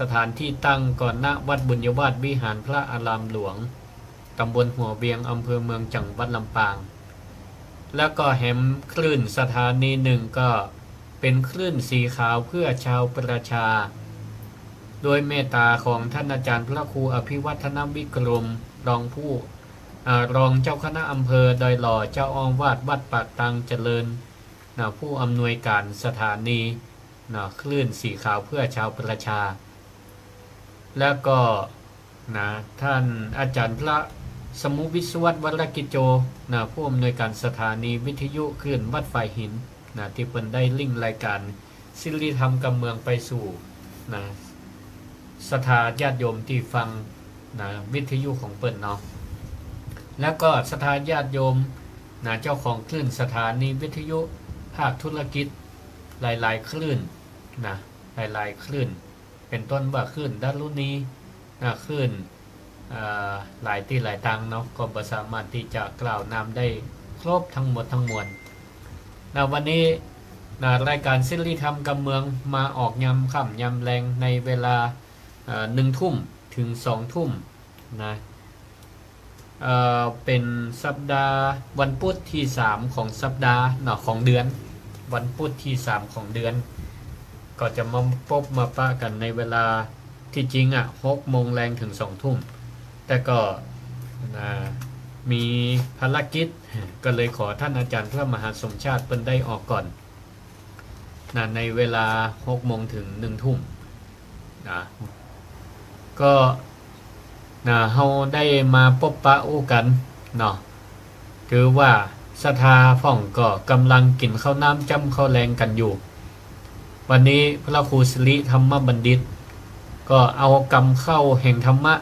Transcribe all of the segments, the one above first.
สถานที่ตั้งก่อนณวัดบุญยวาสวิหารพระอารามหลวงตำบลหัวเวียงอำเภอเมืองจังหวัดลำปางแล้วก็แหมคลื่นสถานีหนึ่งก็เป็นคลื่นสีขาวเพื่อชาวประชาโดยเมตตาของท่านอาจารย์พระครูอภิวัฒนวิกรมรองเจ้าคณะอำเภอดอยหล่อเจ้าอาวาสวัดปากตังเจริญผู้อำนวยการสถานีคลื่นสีขาวเพื่อชาวประชาแล้วก็ท่านอาจารย์พระสมุวิศวัตวรกิจโจผู้อำนวยการสถานีวิทยุคลื่นวัดฝ่ายหินที่เปิดได้ลิงก์รายการศิริธรรมกำเมืองไปสู่สถาญาติโยมที่ฟังวิทยุของเปิดเนาะแล้วก็สถาญาติโยมเจ้าของคลื่นสถานีวิทยุภาคธุรกิจหลายๆคลื่นหลายๆคลื่นเป็นต้นว่าคลื่นดารุณีคลื่นหลายที่หลายตังเนาะก็บ่สามารถที่จะกล่าวนามได้ครบทั้งหมดทั้งมวลวันนี้รายการศิริธรรมกำเมืองมาออกยำค่ำยำแรงในเวลา1 ทุ่มถึง2 ทุ่มเป็นสัปดาห์วันพุธที่3ของสัปดาห์ของเดือนวันพุธที่3ของเดือนก็จะมาพบมาปะกันในเวลาที่จริง6 โมงแรงถึง2 ทุ่มแต่ก็มีภารกิจก็เลยขอท่านอาจารย์พระมหาสมชาติเพิ่นได้ออกก่อนในเวลา6 โมงถึง1 ทุ่มก็เฮาได้มาพบปะอู้กันถือว่าศรัทธาพ่องก็กำลังกินข้าวน้ำจ้ำข้าวแรงกันอยู่วันนี้พระครูสิริธรรมบัณฑิตก็เอากำเข้าแห่งธรรมะ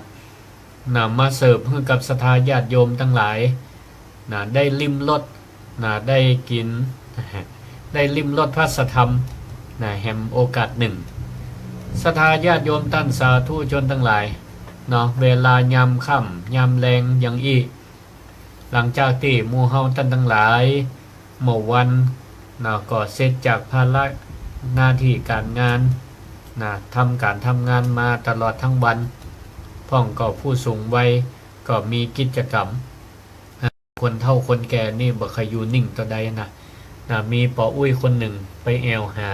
มาเสิร์ฟให้กับศรัทธาญาติโยมทั้งหลายได้ลิ้มรสได้กินได้ลิ้มรสพระสัทธรรมแห่งโอกาสหนึ่งศรัทธาญาติโยมท่านสาธุชนทั้งหลายเวลายามค่ำยามแรงอย่างอีหลังจากที่หมู่เฮาท่านทั้งหลายเมื่อวันก็เสร็จจากภาระหน้าที่การงานทำงานมาตลอดทั้งวันพ่องก็ผู้สูงวัยก็มีกิจกรรมคนเฒ่าคนแก่นี่บ่เคยอยู่นิ่งต่อใดมีปออุ้ยคนหนึ่งไปแอวหา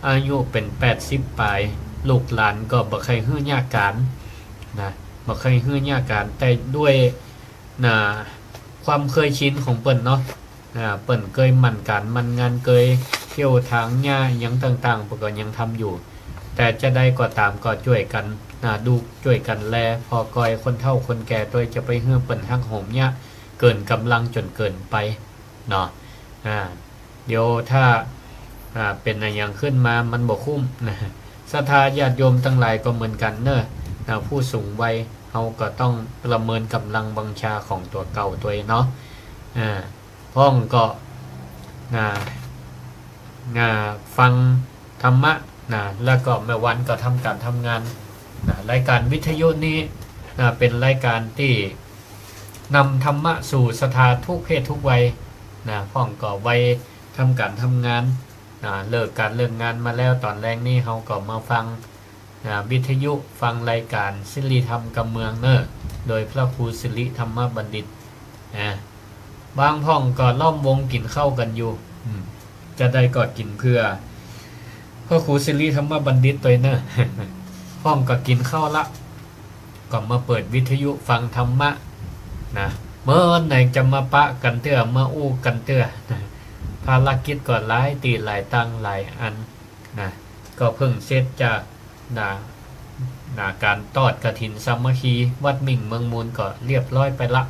อายุเป็น80 ปลายลูกหลานก็บ่เคยฮื้อยากการบ่เคยฮื้อยากการแต่ด้วยความเคยชินของเปิ้นเนาะเปิ้นเคยมั่นการมั่นงานเคยเที่ยวทางหญ้ายังต่างๆเปิ้นก็ยังทำอยู่แต่จะได้ก็ตามก็ช่วยกันดูช่วยกันแลพอกอยคนเฒ่าคนแก่โดยจะไปเฮื้อเปิ้นหักโหมหญ้าเกินกำลังจนเกินไปเนาะเดี๋ยวถ้าเป็นอะไรอย่างขึ้นมามันบ่คุ้มศรัทธาญาติโยมทั้งหลายก็เหมือนกันเนอะผู้สูงวัยเฮาก็ต้องประเมินกำลังบังชาของตัวเก่าตัวเองเนาะพ้องก็ฟังธรรมะแล้วก็แม่วันก็ทำการทำงานรายการวิทยุนี้เป็นรายการที่นำธรรมะสู่ศรัทธาทุกเพศทุกวัยพ้องก็วัยทำการทำงานเลิกงานมาแล้วตอนแรกนี่เขาก็มาฟังวิทยุฟังรายการศิริธรรมกำเมืองโดยพระครูสิริธรรมบัณฑิตบางพ้องก็ล้อมวงกินข้าวกันอยู่จะได้ก็กินเพื่อพระครูสิริธรรมบัณฑิตตัวพ้องก็กินข้าวละก็มาเปิดวิทยุฟังธรรมะเมื่อไหนจะมาปะกันเตื้อมาอู้กันเตื้อภารกิจก็หลายตีหลายตั้งหลายอันก็เพิ่งเสร็จจากการทอดกฐินสามัคคีวัดมิ่งเมืองมูลก็เรียบร้อยไปละ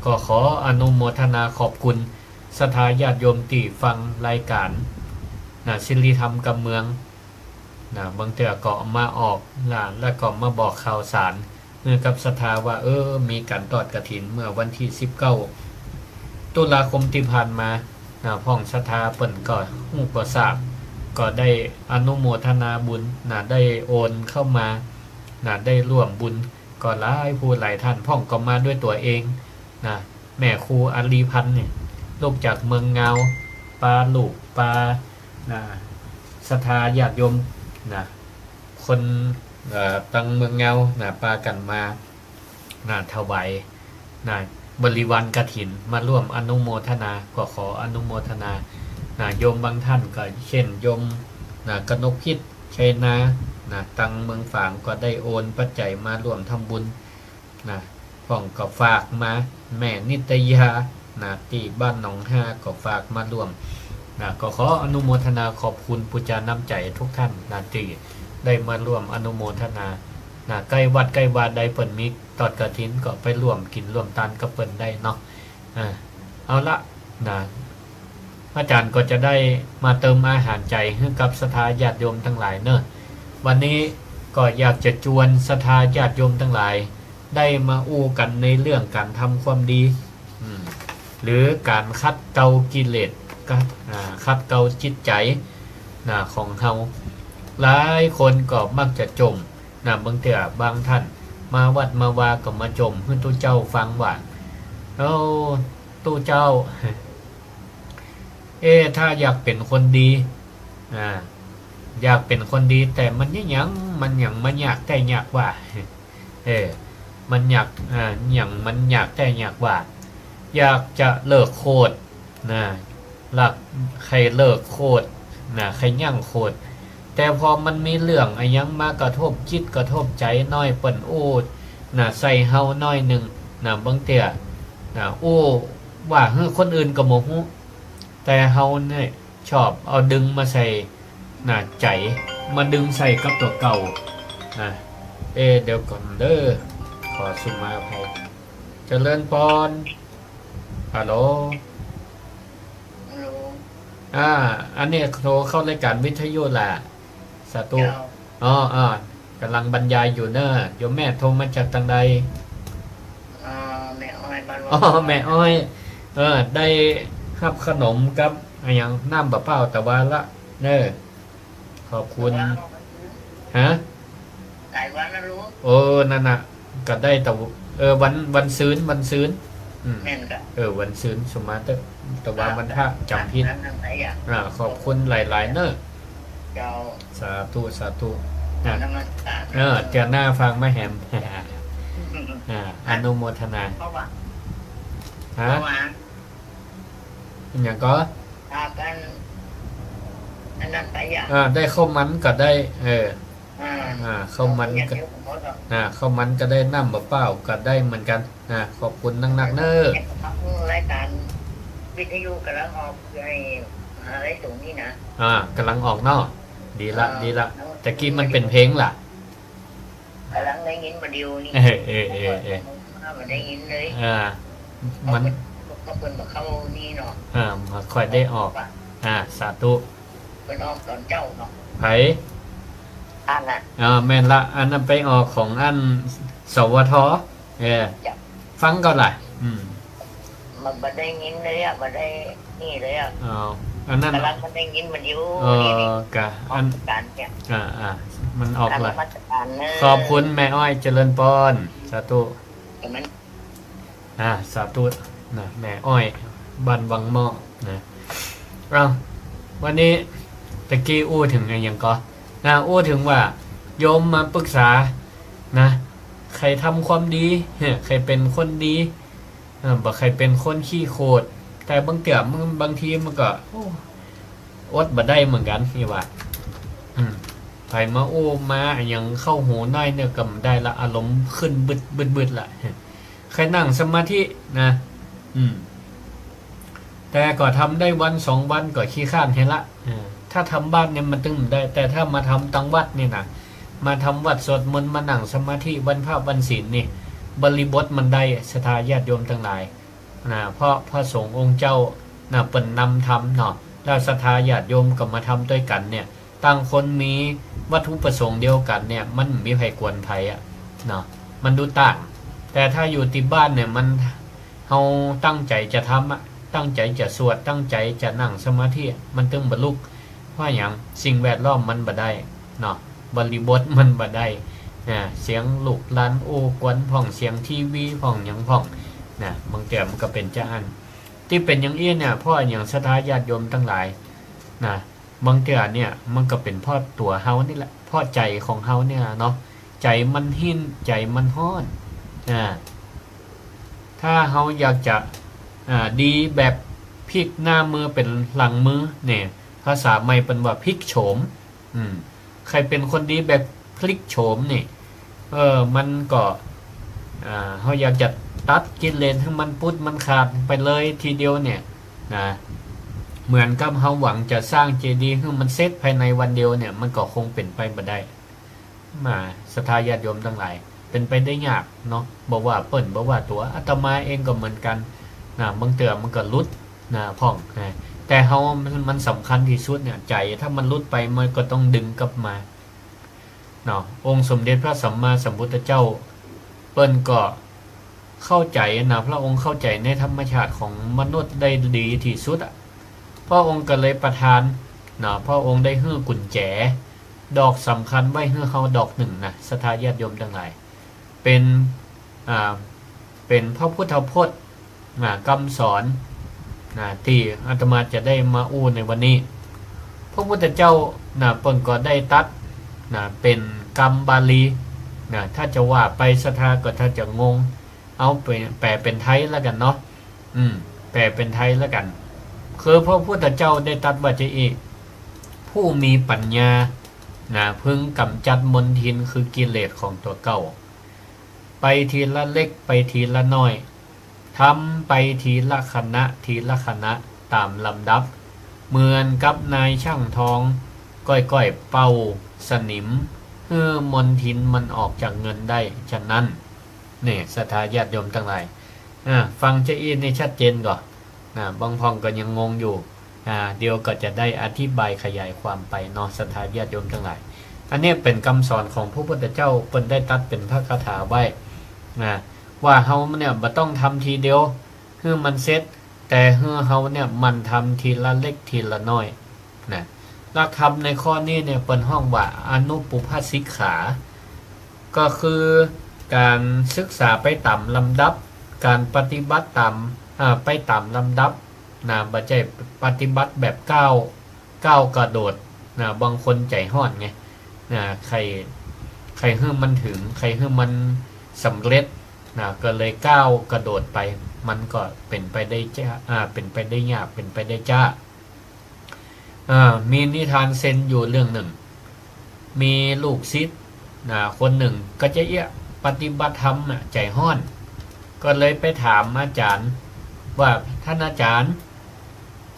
ก็ขออนุโมทนาขอบคุณศรัทธาญาติโยมที่ฟังรายการศิริธรรมกำเมืองบางเทื่อก็มาออกแล้วก็มาบอกข่าวสารเมื่อกับศรัทธาว่ามีการทอดกฐินเมื่อวันที่19 ตุลาคมที่ผ่านมาพ่องศรัทธาเปิ่นก็ฮู้ก็ทราบก็ได้อนุโมทนาบุญได้โอนเข้ามาได้ร่วมบุญก็หลายผู้หลายท่านพ่องก็มาด้วยตัวเองแม่ครูอาลีพันธ์เนี่ยลูกจากเมืองเงาปาลูกปาศรัทธาญาติโยมค คนตังเมืองเงาปากันมาถวายบริวารกฐินมาร่วมอนุโมทนาก็ขออนุโมทนาโยมบางท่านก็เช่นโยมกนกพิษชัยนาตังเมืองฝางก็ได้โอนปัจจัยมาร่วมทำบุญพ่องก็ฝากมาแม่นิตยาที่บ้านหนองห้าก็ฝากมาร่วมก็ขออนุโมทนาขอบคุณปุจาน้ำใจทุกท่านที่ได้มาร่วมอนุโมทนาใกล้วัดใกล้วาใดเปิ่นมีตอดกระถินก็ไปร่วมกินร่วมทานกับเปิ่นได้เนาะเอาละอาจารย์ก็จะได้มาเติมอาหารใจให้กับศรัทธาญาติโยมทั้งหลายเนอะวันนี้ก็อยากจะชวนศรัทธาญาติโยมทั้งหลายได้มาอู้กันในเรื่องการทำความดีหรือการคัดเกลากิเลสคัดเกลาจิตใจของเฮาหลายคนก็มักจะจมบางเถื่อบางท่านมาวัดมาวาก็มาจมให้ตู้เจ้าฟังว่าตู้เจ้าถ้าอยากเป็นคนดีอยากเป็นคนดีแต่มันมันอยากแต่อยากว่ามันอยากมันอยากแต่อยากว่าอยากจะเลิกโคตรหลักใครเลิกโคตรใครยั่งโคตรแต่พอมันมีเรื่องอะไรยังมากระทบจิตกระทบใจน้อยเปิ่นใส่เฮาน้อยหนึ่งบางเตี่ยว่าคนอื่นก็โมโหแต่เฮาเนี่ยชอบเอาดึงมาใส่ใจมาดึงใส่กับตัวเก่าเดี๋ยวก่อนเด้อขอสุมาภัยเจริญพรฮัลโหลอันนี้โทรเข้ารายการวิทยุแหละสาธุกำลังบรรยายอยู่เนอะโยมแม่โทรมาจากทางใดแม่อ้อยบ้านแม่อ้อยได้รับขนมกับอย่างน้ำบะเป้าแต่ว่าละเนอะขอบคุณฮะหลายวันแล้วรู้นั่นน่ะก็ได้แต่วันซื้นแม่นกะวันซื้นสมาร์ทแต่ว่ามันถ้าจำผิดขอบคุณหลายๆเนอะสาธุเจ้าหน้าฟังมาแหมอนุโมทนาฮะอย่างก็ได้ข้าวมันก็ได้ข้าวมันก็ได้น้ำบะเป้าก็ได้เหมือนกันขอบคุณนักเนอะรายการวิทยุกำลังออกในอะไรสูงนี่นะกำลังออกเนาะดีละแต่กี้มันเป็นเพลงล่ะกำลังได้ยินมาดิวนี่มันได้ยินเลยมันก็เปิดมาเข้านี่เนาะมาค่อยได้ออกสาธุเป็นออกตอนเจ้าเนาะไผอันน่ะแม่นละอันนั้นไปออกของอันสวทฟังก่อนล่ะมันไม่ได้ยินเลยมันได้นี่เลยอันนั้นกำลังมันได้ยินมันอยู่กะอันการเนี่ยมันออกเลยขอบคุณแม่อ้อยเจริญปอนสาธุสาธุแม่อ้อยบ้านวังหม้อวันนี้ตะกี้อู้ถึงอะไรยังก็อู้ถึงว่าโยมมาปรึกษาใครทำความดีใครเป็นคนดีบ่ใครเป็นคนขี้โคตรแต่บางเตี่ยบางทีมันก็อดบ่ได้เหมือนกันนี่ว่าไผมามาอย่างเข้าหูน้อยเนี่ยก็ได้ละอารมณ์ขึ้นบึดละใครนั่งสมาธิแต่ก็ทำได้วัน2วันก็ขี้ข้านเห็นละถ้าทำบ้านเนี่ยมันตึงได้แต่ถ้ามาทำตังวัดนี่นะมาทำวัดสวดมนต์มานั่งสมาธิวันพระวันศีลนี่บริบทมันได้ศรัทธาญาติโยมทั้งหลายเพราะพระสงฆ์องค์เจ้าเปิ่นนำทำเนาะแล้วศรัทธาญาติโยมก็มาทำด้วยกันเนี่ยต่างคนมีวัตถุประสงค์เดียวกันเนี่ยมันมีไผกวนไผเนาะมันดูต่างแต่ถ้าอยู่ที่บ้านเนี่ยมันเฮาตั้งใจจะทำตั้งใจจะสวดตั้งใจจะนั่งสมาธิมันตึงบรรลุเพราะอย่างสิ่งแวดล้อมมันบ่ได้เนาะบริบทมันบ่ได้เสียงลูกหลานกวนพ่องเสียงทีวีพ่องหยังพ่องบางแก่มันก็เป็นจ้าอันที่เป็นอย่างนี้เนี่ยเพราะอย่างศรัทธาญาติโยมทั้งหลายบางแก่เนี่ยมันก็เป็นพ่อตัวเฮานี่แหละพ ราะใจของเฮาเนี่ยเนาะใจมันหินใจมันฮ้อนถ้าเฮาอยากจะดีแบบพลิกหน้ามือเป็นหลังมือเนี่ยภาษาใหม่เป็นว่าพลิกโฉมใครเป็นคนดีแบบพลิกโฉมนี่มันก็เฮาอยากจะตัดกิเลสให้มันปุดมันขาดไปเลยทีเดียวเนี่ยนะเหมือนกับเฮาหวังจะสร้างเจดีย์ให้มันเสร็จภายในวันเดียวเนี่ยมันก็คงเป็นไปบ่ได้มาศรัทธาญาติโยมทั้งหลายเป็นไปได้ยากเนาะบอกว่าเปิ้นบอกว่าตัวอาตมาเองก็เหมือนกันบางเตือมันก็ลุดพ่องแต่เฮามันสำคัญที่สุดเนี่ยใจถ้ามันลุดไปมันก็ต้องดึงกลับมาเนาะองค์สมเด็จพระสัมมาสัมพุทธเจ้าเปิ้นก็เข้าใจนะพระองค์เข้าใจในธรรมชาติของมนุษย์ได้ดีที่สุดพระองค์ก็เลยประทานพระองค์ได้ฮื้อกุญแจดอกสำคัญไว้ฮื้อเฮาดอกหนึ่งนะศรัทธาญาติโยมทั้งหลายเป็นพระพุทธพจน์คำสอนที่อาตมาจะได้มาอู้ในวันนี้พระพุทธเจ้าเปิ้นก็ได้ตัดเป็นคำบาลีถ้าจะว่าไปศรัทธาก็ถ้าจะงงเอาแปลเป็นไทยแล้วกันเนาะแปลเป็นไทยแล้วกันคือพระพุทธเจ้าได้ตรัสว่าจะอีกผู้มีปัญญาพึงกำจัดมลทินคือกิเลสของตัวเก่าไปทีละเล็กไปทีละน้อยทำไปทีละคณะทีละคณะตามลำดับเหมือนกับนายช่างทองก้อยๆเป่าสนิมเพื่อมลทินมันออกจากเงินได้ฉะนั้นนี่ศรัทธาญาติโยมทั้งหลายฟังเจ้าอีนในชัดเจนก่อนบางพองก็ยังงงอยู่เดี๋ยวก็จะได้อธิบายขยายความไปเนาะศรัทธาญาติโยมทั้งหลายอันนี้เป็นคำสอนของพระพุทธเจ้าเพิ่นได้ตัดเป็นพระคาถาไว้ว่าเฮาเนี่ยบ่ต้องทำทีเดียวให้มันเสร็จแต่ให้เฮาเนี่ยมันทำทีละเล็กทีละน้อยหลักธรรมในข้อนี้เนี่ยเปิ้นห้องว่าอนุปุพพสิกขาก็คือการศึกษาไปตามลำดับการปฏิบัติตามไปตามลำดับบ่ใช่ปฏิบัติแบบก้าวกระโดดบางคนใจห้อนไงใครให้มันถึงใครให้มันสำเร็จก็เลยก้าวกระโดดไปมันก็เป็นไปได้เป็นไปได้ยากเป็นไปได้จ้ามีนิทานเซนอยู่เรื่องหนึ่งมีลูกศิษย์คนหนึ่งก็จะปฏิบัติธรรมใจห้อนก็เลยไปถามอาจารย์ว่าท่านอาจารย์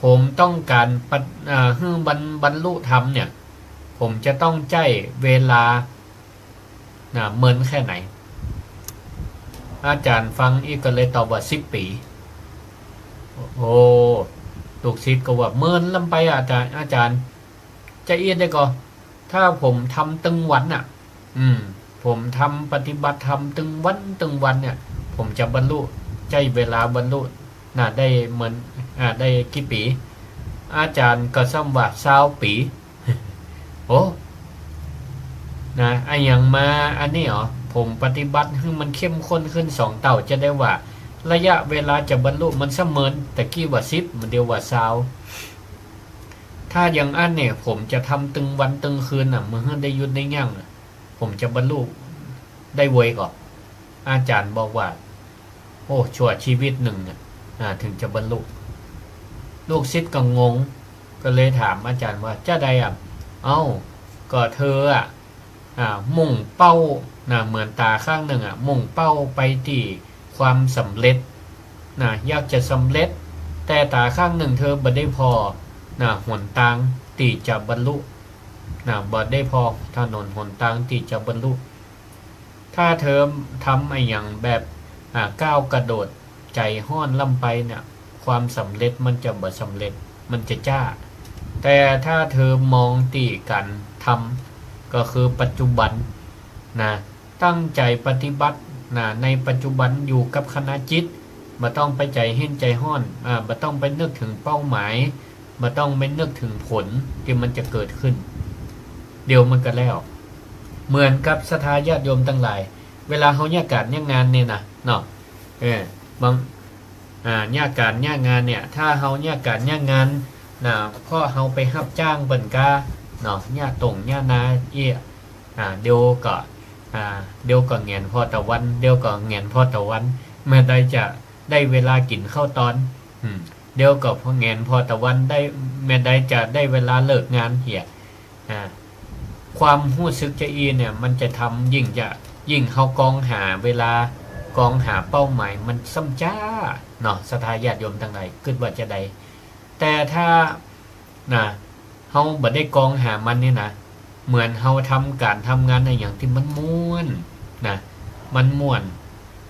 ผมต้องการให้บรรลุธรรมเนี่ยผมจะต้องใจเวลาเหมือนแค่ไหนอาจารย์ฟังอีกก็เลยตอบว่า10 ปีโอ้ลูกศิษย์ก็ว่าเมินลำไปอาจารย์จะเอียดได้ก็ถ้าผมทำตึงวันผมทำปฏิบัติธรรมตึงวันเนี่ยผมจะบรรลุใจเวลาบรรลุได้เหมือนได้กี่ปีอาจารย์ก็ซ้ำว่า20 ปีโอ้อย่างมาอันนี้เหรอผมปฏิบัติให้มันเข้มข้นขึ้น2 เท่าจะได้ว่าระยะเวลาจะบรรลุมันเสมือนแต่กี้ว่า10มันเดียวว่า20ถ้าอย่างอันเนี่ยผมจะทำตึงวันตึงคืนเมื่อได้ยุดได้ยั่งผมจะบรรลุได้ไวก่อนอาจารย์บอกว่าโอ้ชั่วชีวิตหนึ่งถึงจะบรรลุลูกศิษย์ก็งงก็เลยถามอาจารย์ว่าจะได้ก็เธอมุ่งเป้าเหมือนตาข้างหนึ่งมุ่งเป้าไปที่ความสำเร็จอยากจะสำเร็จแต่ตาข้างหนึ่งเธอบ่ได้พอหนทางที่จะบรรลุบ่ได้พอถนนหนทางที่จะบรรลุถ้าเธอทำอย่างแบบก้าวกระโดดใจห้อนล่ำไปเนี่ยความสำเร็จมันจะบ่สำเร็จมันจะจ้าแต่ถ้าเธอมองตีกันทำก็คือปัจจุบันตั้งใจปฏิบัติในปัจจุบันอยู่กับคณะจิตบ่ต้องไปใจเห็นใจห้อนบ่ต้องไปนึกถึงเป้าหมายบ่ต้องไปนึกถึงผลที่มันจะเกิดขึ้นเดี๋ยวมันก็แล้วเหมือนกับศรัทธาญาติโยมทั้งหลายเวลาเฮาญาการญางานเนี่ยนะเนาะบางญาการญางานเนี่ยถ้าเฮาญาการญางานเพราะเฮาไปรับจ้างเบิ่นกาเนาะญาตรงญานา เดี๋ยวก็เดี๋ยวก็แงนพอตะวันเดี๋ยวก็แงนพอตะวันเมื่อใดจะได้เวลากินข้าวตอนเดี๋ยวก็พอแงนพอตะวันได้เมื่อใดจะได้เวลาเลิกงานเหี่ยความรู้สึกจะอีเนี่ยมันจะทำยิ่งเฮากองหาเวลากองหาเป้าหมายมันซ้ำจ้าเนาะสถาญาติโยมทั้งหลายคิดว่าจะได้แต่ถ้าเฮาบ่ได้กองหามันนี่นะเหมือนเฮาทำการทำงานในอย่างที่มันม่วนมันม่วน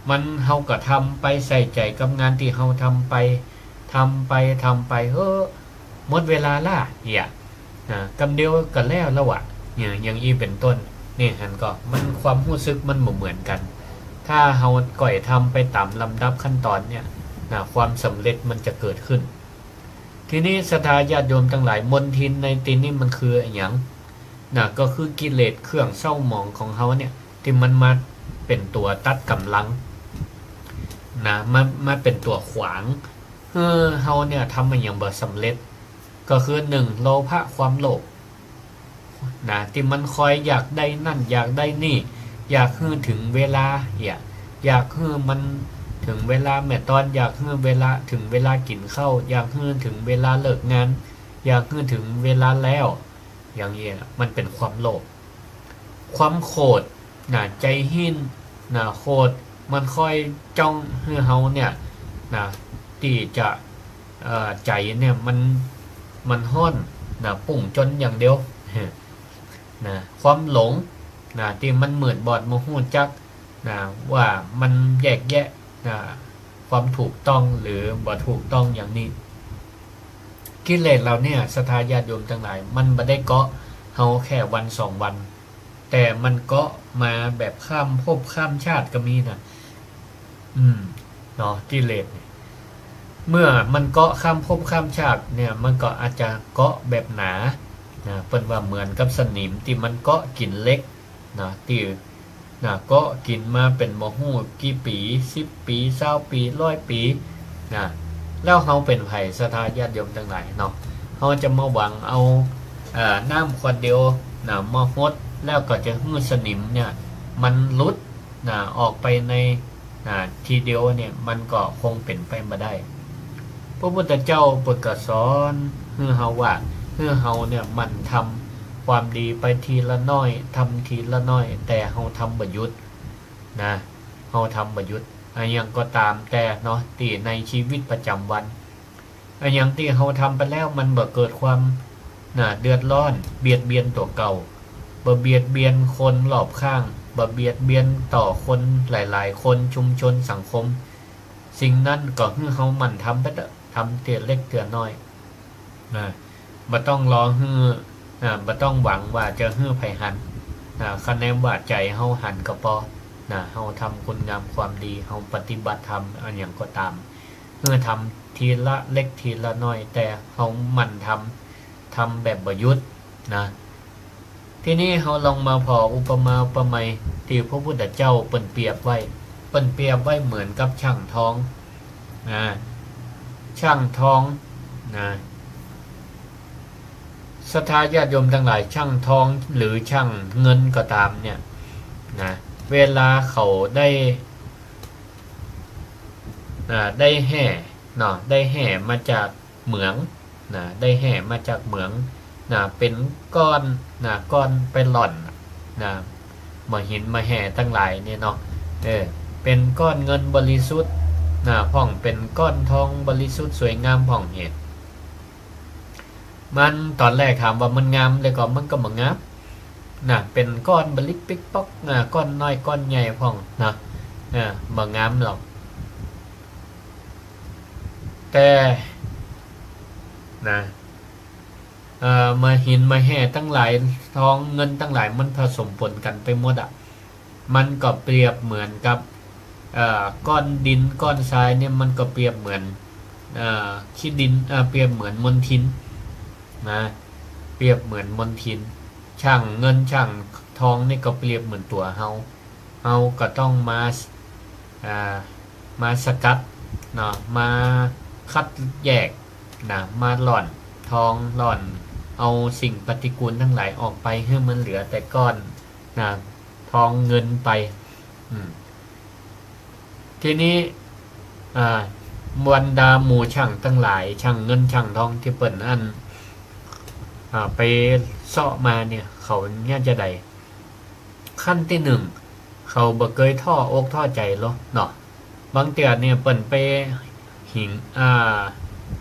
มันเฮาก็ทำไปใส่ใจกับงานที่เฮาทำไปหมดเวลาล่ะกำเดียวก็แล้วอ่ะอย่างอีเป็นต้นนี่หันก็มันความรู้สึกมันเหมือนกันถ้าเฮาก่อยทำไปตามลำดับขั้นตอนเนี่ยความสำเร็จมันจะเกิดขึ้นทีนี้ศรัทธาญาติโยมทั้งหลายมนทินในตีนี้มันคืออะไรอย่างก็คือกิเลสเครื่องเศร้าหมองของเฮาเนี่ยที่มันมาเป็นตัวตัดกำลังมาเป็นตัวขวางเฮาเนี่ยทำมันอย่างบ่สำเร็จก็คือ1โลภะความโลภที่มันคอยอยากได้นั่นอยากได้นี่อยากให้ถึงเวลาอยากให้มันถึงเวลาแม่ตอนอยากให้เวลาถึงเวลากินข้าวอยากให้ถึงเวลาเลิกงานอยากให้ถึงเวลาแล้วอย่างนี้มันเป็นความโลภความโกรธใจหินโกรธมันคอยจ้องให้เฮาเนี่ยที่จะใจเนี่ยมันห้อนปุ่งจนอย่างเดียวความหลงที่มันเหมือนบอดมาหูจักว่ามันแยกแยะความถูกต้องหรือบ่ถูกต้องอย่างนี้กิเลสเราเนี่ยศรัทธาญาติโยมทั้งหลายมันบ่ได้เกาะเฮาแค่วัน2วันแต่มันเกาะมาแบบข้ามภพข้ามชาติก็มีกิเลสเมื่อมันเกาะข้ามภพข้ามชาติเนี่ยมันก็อาจจะเกาะแบบหนาเปิ้นว่าเหมือนกับสนิมที่มันเกาะกินเล็กที่ก็กินมาเป็นบ่ฮู้กี่ปี10ปี20ปี100ปีแล้วเฮาเป็นไผศรัทธาญาติโยมทั้งหลายเนาะเฮาจะมาหวังเอาน้ำขวดเดียวมาฮดแล้วก็จะฮื้อสนิมเนี่ยมันหลุดออกไปในทีเดียวเนี่ยมันก็คงเป็นไปบ่ได้พระพุทธเจ้าเปิดก็สอนให้เฮาว่าให้เฮาเนี่ยมันทำความดีไปทีละน้อยทำทีละน้อยแต่เฮาทำบ่หยุดเฮาทำบ่หยุดอย่างก็ตามแต่เนาะที่ในชีวิตประจำวันอย่างที่เฮาทำไปแล้วมันบ่เกิดความเดือดร้อนเบียดเบียนตัวเก่าบ่เบียดเบียนคนรอบข้างบ่เบียดเบียนต่อคนหลายๆคนชุมชนสังคมสิ่งนั้นก็คือเฮามันทำไปเถอะทำเตือนเล็กเตือนน้อยบ่ต้องรอฮื้อบ่ต้องหวังว่าจะฮื้อไผหันคะแนนว่าใจเฮาหันก็พอเฮาทำคุณงามความดีเฮาปฏิบัติธรรมอันหยังก็ตามเพื่อทำทีละเล็กทีละน้อยแต่เฮามันทำแบบบ่หยุดทีนี้เฮาลองมาพออุปมาอุปไมยที่พระพุทธเจ้าเปรียบไว้เหมือนกับช่างทองช่างทองศรัทธาญาติโยมทั้งหลายช่างทองหรือช่างเงินก็ตามเนี่ยเวลาเขาได้แห่ได้แห่มาจากเหมืองได้แห่มาจากเหมืองเป็นก้อนก้อนไปหล่อนมาหินมาแห่ทั้งหลายเนี่ยเนาะเป็นก้อนเงินบริสุทธิ์พ่องเป็นก้อนทองบริสุทธิ์สวยงามพ่องเห็นมันตอนแรกถามว่ามันงามเลยก็มันก็บ่งามเป็นก้อนบลิกปิกป๊อกก้อนน้อยก้อนใหญ่พ่องบ่งามหรอกแต่มาหินมาแห่ตั้งหลายทองเงินตั้งหลายมันผสมปนกันไปหมดมันก็เปรียบเหมือนกับก้อนดินก้อนทรายเนี่ยมันก็เปรียบเหมือนขี้ดินเปรียบเหมือนมลทินเปรียบเหมือนมลทินช่างเงินช่างทองนี่ก็เปรียบเหมือนตัวเฮาก็ต้องมาสกัดมาคัดแยกมาหล่อนทองหล่อนเอาสิ่งปฏิกูลทั้งหลายออกไปให้มันเหลือแต่ก้อน นะทองเงินไปทีนี้บรรดาหมู่ช่างทั้งหลายช่างเงินช่างทองที่เปิ่นอันไปเสาะมาเนี่ยเขาเนี่ยจะได้ขั้นที่หนึ่งเขาบ่เคยท่ออกท่อใจหรอกเนาะบางเตือเนี่ยเปิ่นไปหิง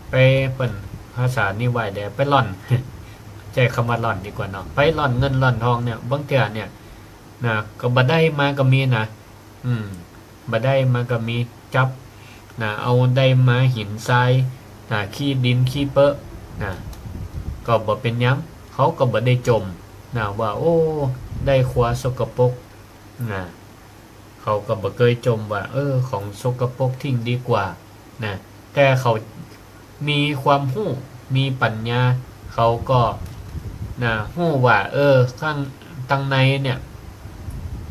ไปเปิ่นภาษานี่ไหวเดี๋ยวไปหล่อน ใจคำว่าหล่อนดีกว่าเนาะไปหล่อนเงินหล่อนทองเนี่ยบางเตือเนี่ยนะก็บ่ได้มาก็มีนะบ่ได้มาก็มีจับนะเอาได้มาหินทรายขี้ดินขี้เปอะนะก็บ่เป็นหยังเขาก็บ่ได้จมนะว่าโอ้ได้ขวาสกปรกนะเขาก็บ่เคยจมว่าของสกปรกทิ้งดีกว่านะแต่เขามีความรู้มีปัญญาเขาก็นะรู้ว่าข้างตังในเนี่ย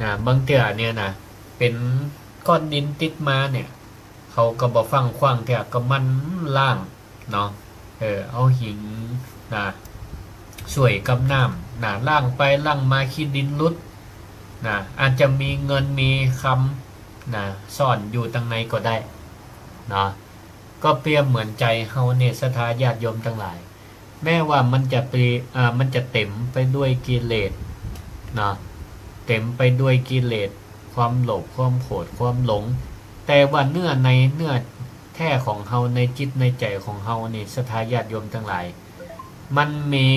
นะบางเทื่อเนี่ยนะเป็นก้อนดินติดมาเนี่ยเขาก็บ่ฟังขว้างแท้ก็มันล่างเนาะเอาหินนะสวยกับน้ำนะล่างไปล่างมาขี้ดินลุดนะอาจจะมีเงินมีคำนะซ่อนอยู่ตังในก็ได้เนาะก็เปรียบเหมือนใจเฮาเนี่ยศรัทธาญาติโยมทั้งหลายแม้ว่ามันจะมันจะเต็มไปด้วยกิเลสเนาะเต็มไปด้วยกิเลสความโลภความโกรธความหลงแต่ว่าเนื้อแท้ของเฮาในจิตในใจของเฮานี่ศรัทธาญาติโยมทั้งหลายมันมี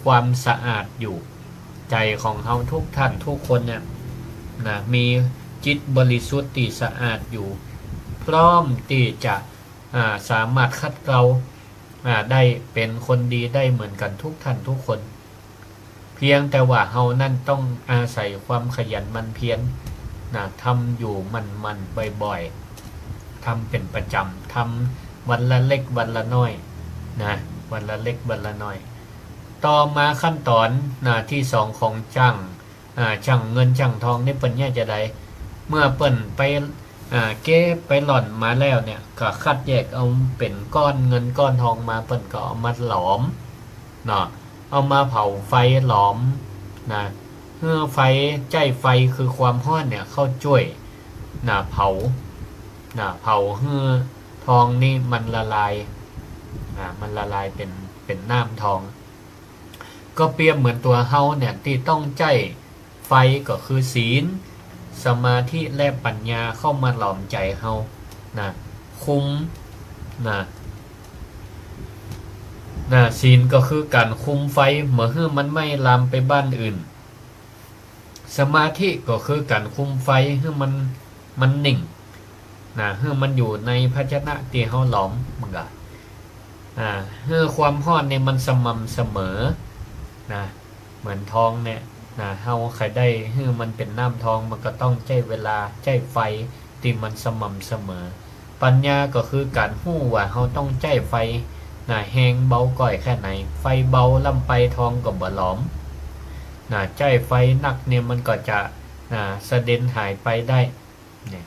ความสะอาดอยู่ใจของเฮาทุกท่านทุกคนเนี่ยนะมีจิตบริสุทธิ์ที่สะอาดอยู่พร้อมที่จะสามารถคัดเกลาได้เป็นคนดีได้เหมือนกันทุกท่านทุกคนเพียงแต่ว่าเฮานั่นต้องอาศัยความขยันหมั่นเพียรนะทำอยู่มันบ่อยๆทำเป็นประจำทำวันละเล็กวันละน้อยนะวันละเล็กวันละน้อยต่อมาขั้นตอนที่สองของช่างเงินช่างทองนี่เปิ้นเนี่ยจะได้เมื่อเปิ้นไปเก็บไปหล่อนมาแล้วเนี่ยก็คัดแยกเอาเป็นก้อนเงินก้อนทองมาเปิ้นก็เอามาหลอมเนาะเอามาเผาไฟหลอมนะเมื่อไฟใจไฟคือความร้อนเนี่ยเข้าช่วยเผาเมื่อทองนี่มันละลายมันละลายเป็นน้ำทองก็เปรียบเหมือนตัวเฮาเนี่ยที่ต้องใจไฟก็คือศีลสมาธิและปัญญาเข้ามาหลอมใจเฮาคุมศีลก็คือการคุมไฟเมื่อให้มันไม่ลามไปบ้านอื่นสมาธิก็คือการคุมไฟให้มันนิ่งให้มันอยู่ในภาชนะที่เฮาหลอมมันก็ให้ความร้อนเนี่ยมันสม่ำเสมอเหมือนทองเนี่ยเฮาใครได้ให้มันเป็นน้ำทองมันก็ต้องใช้เวลาใช้ไฟที่มันสม่ำเสมอปัญญาก็คือการรู้ว่าเฮาต้องใช้ไฟแห้งเบาก่อยแค่ไหนไฟเบาลำไปทองก็บ่หลอมใช้ไฟหนักเนี่ยมันก็จะสะเด็นหายไปได้เนี่ย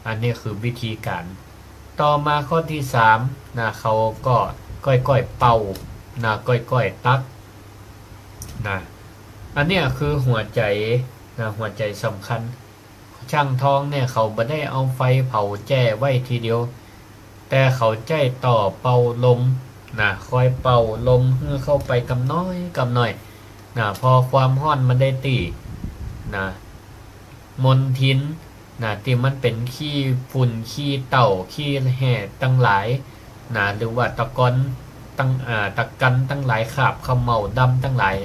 อันนี้คือวิธีการต่อมาข้อที่3เขาก็ก้อยๆเป่าก้อยๆตักอันเนี้ยคือหัวใจสำคัญช่างทองเนี่ยเขาไม่ได้เอาไฟเผาแจ้ไว้ทีเดียวแต่เขาใจต่อเป่าลมคอยเป่าลมเพื่อเข้าไปกำน้อยพอความร้อนมันได้ตีมลทินที่มันเป็นขี้ฝุ่นขี้เต่าขี้แห่ตั้งหลายหรือว่าตะกอนตะกันตั้งหลายขาบขมเหาดำตั้งหลาย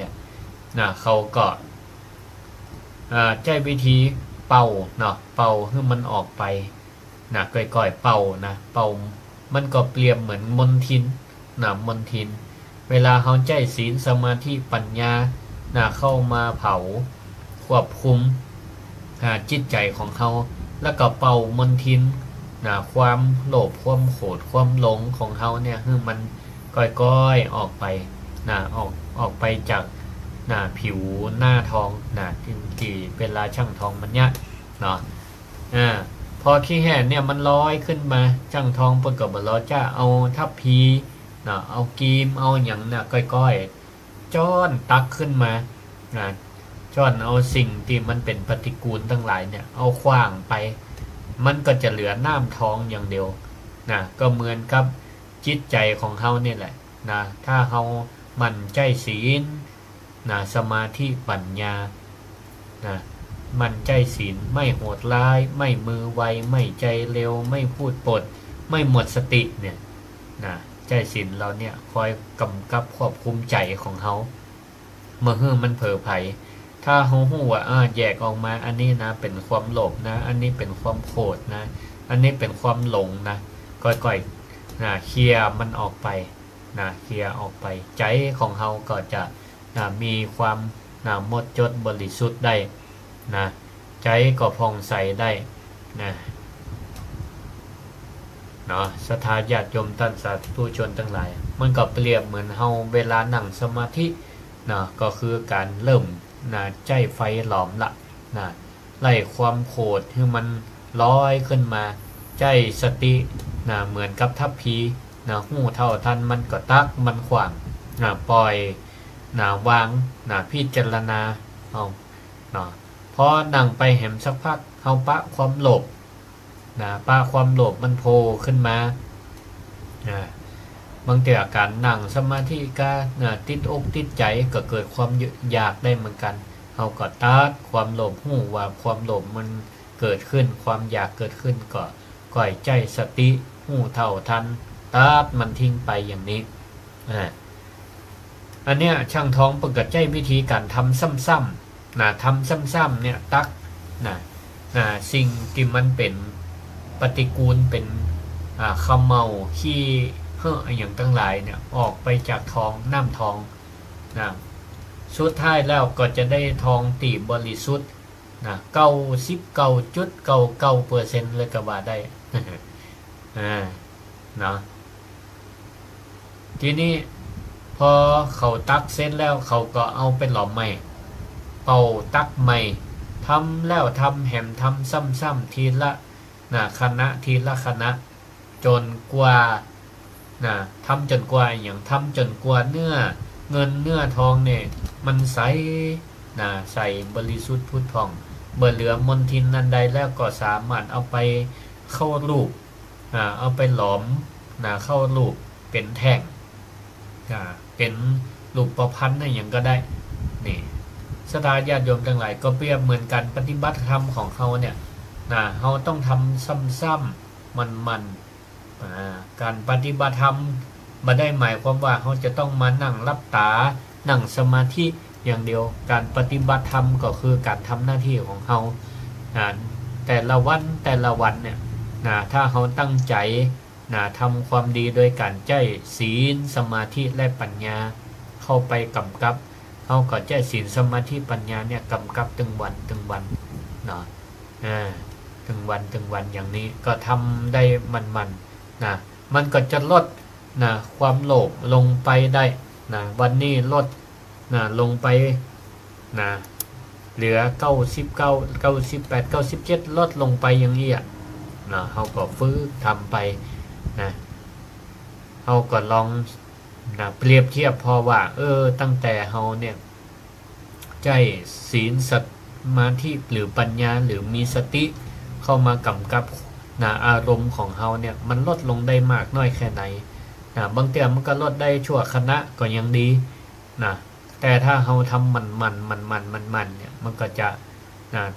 เขาก็ใช้วิธีเป่าเป่าให้มันออกไปก่อยๆเป่าเป่ามันก็เปรียบเหมือนมลทินมลทินเวลาเขาใช้ศีลสมาธิปัญญาเข้ามาเผาควบคุมจิตใจของเขาแล้วก็เป่ามลทินความโลภความโกรธความหลงของเขาเนี่ยให้มันก้อยๆออกไปออกไปจากผิวหน้าทองที่เวลาช่างทองมันเนี่ยพอขี้แห่เนี่ยมันลอยขึ้นมาช่างทองเปิดกับเราจะเอาทัพพีเอากีมเอาอย่างก้อยๆจ้อนตักขึ้นมา ช้อนเอาสิ่งที่มันเป็นปฏิกูลทั้งหลายเนี่ยเอาขว้างไปมันก็จะเหลือน้ำท้องอย่างเดียวนะก็เหมือนกับจิตใจของเฮาเนี่ยแหละนะถ้าเฮามั่นใจศีลนะสมาธิปัญญานะมั่นใจศีลไม่โหดร้ายไม่มือไวไม่ใจเร็วไม่พูดปดไม่หมดสติเนี่ยนะใจศีลเราเนี่ยคอยกำกับควบคุมใจของเฮาเมื่อมันเผลอไผถ้าเฮาฮู้ว่าแยกออกมาอันนี้นะเป็นความโลภนะอันนี้เป็นความโกรธนะอันนี้เป็นความหลงนะก่อยๆนะเคลียร์มันออกไปนะเคลียร์ออกไปใจของเฮาก็จะนะมีความนะหมดจดบริสุทธิ์ได้นะใจก็ผ่องใสได้นะเนาะศรัทธาญาติโยมท่านสาธุชนทั้งหลายมันก็เปรียบเหมือนเฮาเวลานั่งสมาธินะก็คือการเริ่มนะใจไฟหลอมละนะไล่ความโกรธให้มันลอยขึ้นมาใจสตินะเหมือนกับทัพพีนะหู้เท่าทันมันก็ตักมันขวางนะปล่อยนะวางนะพิจารณาเอานะพอนั่งไปเห็นสักพักเฮาปะความโลภนะปะความโลภมันโผล่ขึ้นมานะบางทีอาการนั่งสมาธิก็นะติดอกติดใจก็เกิดความอยากได้เหมือนกันเฮาก็ตัดความโลภหู้ว่าความโลภมันเกิดขึ้นความอยากเกิดขึ้นก็ก่อยใจสติหู้เท่าทันตัดมันทิ้งไปอย่างนี้อันเนี้ยช่างท้องปกติใจวิธีการทำซ้ำๆนะทำซ้ำๆเนี่ยตักนะสิ่งที่มันเป็นปฏิกูลเป็นขมเมาขี้อย่างตั้งหลายเนี่ยออกไปจากท้องน้ำท้องนะสุดท้ายแล้วก็จะได้ทองตีบริสุทธิ์นะ99.99%เลยก็ว่าได้ เนาะทีนี้พอเขาตักเสร็จแล้วเขาก็เอาไปหลอมใหม่เป่าตักใหม่ทำแล้วทำแหมทำซ้ำๆทีละคณะทีละคณะจนกว่าทำจนกว่าอย่างทำจนกว่าเนื้อเงินเนื้อทองเนี่ยมันใสใสบริสุทธิ์พุทธผ่องเบื่อเหลือมนทินนันใดแล้วก็สามารถเอาไปเข้ารูปเอาไปหลอมเข้ารูปเป็นแท่งเป็นรูปประพันธ์อย่างก็ได้นี่ศรัทธาญาติโยมทั้งหลายก็เปรียบเหมือนกันปฏิบัติธรรมของเขาเนี่ยเขาต้องทำซ้ำๆมันการปฏิบัติธรรมมาได้หมายความว่าเขาจะต้องมานั่งรับตานั่งสมาธิอย่างเดียวการปฏิบัติธรรมก็คือการทำหน้าที่ของเขาแต่ละวันเนี่ยถ้าเขาตั้งใจทำความดีโดยการใจศีลสมาธิและปัญญาเข้าไปกำกับเขาก็ใจศีลสมาธิปัญญาเนี่ยกำกับตึงวันตึงวันอย่างนี้ก็ทำได้มันก็จะลดความโลภลงไปได้วันนี้ลดลงไปเหลือ99 98 97ลดลงไปอย่างนี้เขาก็ฟื้นทำไปเขาก็ลองเปรียบเทียบพอว่าตั้งแต่เขาเนี่ยใจศีลสมาธิหรือปัญญาหรือมีสติเข้ามากำกับอารมณ์ของเขาเนี่ยมันลดลงได้มากน้อยแค่ไหนบางเทีมันก็ลดได้ชั่วขณะก็ยังดีแต่ถ้าเขาทำมันเนี่ยมันก็จะ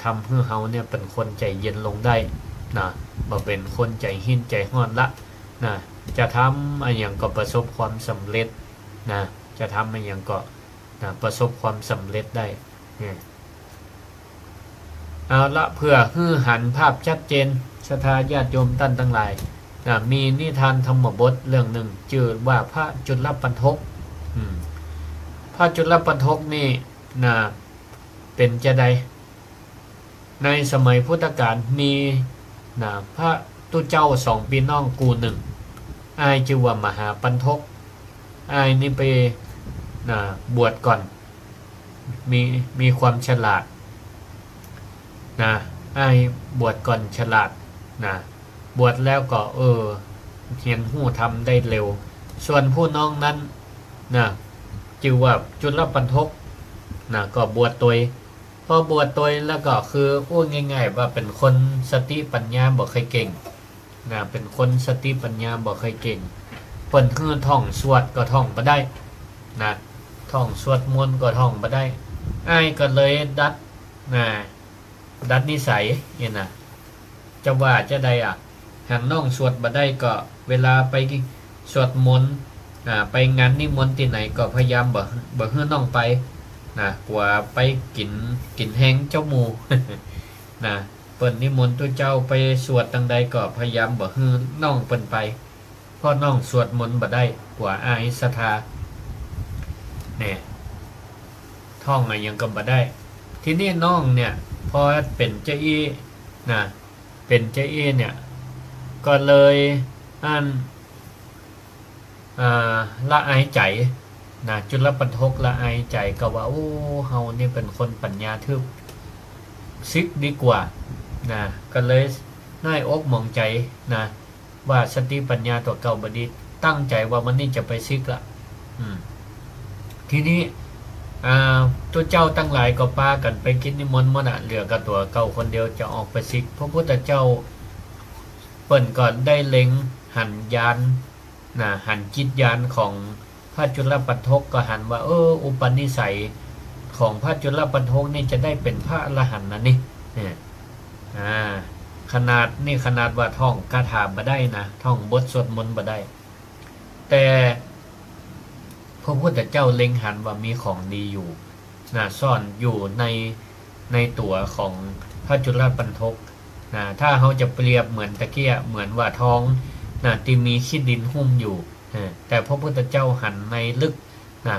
ทำให้เขาเนี่ยเป็นคนใจเย็นลงได้บ่เป็นคนใจหินใจห้อนละจะทำอะไรอย่างก็ประสบความสำเร็จจะทำอะไรอย่างก็ประสบความสำเร็จได้เอาละเพื่อหันภาพชัดเจนศรัทธาญาติโยมท่านทั้งหลายมีนิทานธรรมบทเรื่องหนึ่งชื่อว่าพระจุลปันทกพระจุลปันทกนี่เป็นจะใดในสมัยพุทธกาลมีพระตุเจ้าสองพี่น้องกูหนึ่งอายชื่อว่ามหาปันทกอายนี่ไปบวชก่อนมีความฉลาดอายบวชก่อนฉลาดบวชแล้วก็เรียนหู้ทำได้เร็วส่วนผู้น้องนั้นชื่อว่าจุลปันทกก็บวชตัว พอบวชตัวแล้วก็คือพูดง่ายๆว่าเป็นคนสติปัญญาบ่ค่อยเก่งนะเป็นคนสติปัญญาบ่ค่อยเก่งเพิ่นคือท่องสวดก็ท่องบ่ได้นะท่องสวดมนต์ก็ท่องบ่ได้อ้ายก็เลยดัดนิสัยเนี่ยนะจะว่าจะใดหากน้องสวดบ่ได้ก็เวลาไปสวดมนต์ไปงานนิมนต์ที่ไหนก็พยายามบ่ให้น้องไปนะกว่าไปกินแห้งเจ้าหมู่ นะเปิ่นนิมนต์ตัวเจ้าไปสวดตังใดก็พยายามบ่ให้น้องเปิ่นไปเพราะน้องสวดมนต์บ่ได้กว่าอายศรัทธาเนี่ยท่องอะไรยังก็บ่ได้ ทีนี้น้องเนี่ยพอเป็นเจ้าอี้นะเป็นเจ้าอี้เนี่ยก็เลยละอายใจนะจุลปันทกละอายใจก็ว่าโอ้เฮานี่เป็นคนปัญญาทึบซิกดีกว่านะก็เลยน่ายอกมองใจนะว่าสติปัญญาตัวเก่าบดีตั้งใจว่ามันนี่จะไปซิกละทีนี้ตัวเจ้าตั้งหลายก็ปากันไปกินนิมนต์มนะเหลือกับตัวเก่าคนเดียวจะออกไปซิกพระพุทธเจ้าเปิ่นก่อนได้เล็งหันยานหันจิตยานของพระจุลปันทกก็หันว่าอุปนิสัยของพระจุลปันทกนี่จะได้เป็นพระอรหันต์นะนี่ขนาดว่าท่องคาถาบ่ได้นะท่องบทสวดมนต์บ่ได้แต่พระพุทธเจ้าเล็งหันว่ามีของดีอยู่ซ่อนอยู่ในตัวของพระจุลปันทกถ้าเขาจะเปรียบเหมือนตะเกียเหมือนว่าทองที่มีขี้ดินหุ้มอยู่แต่พระพุทธเจ้าหันในลึก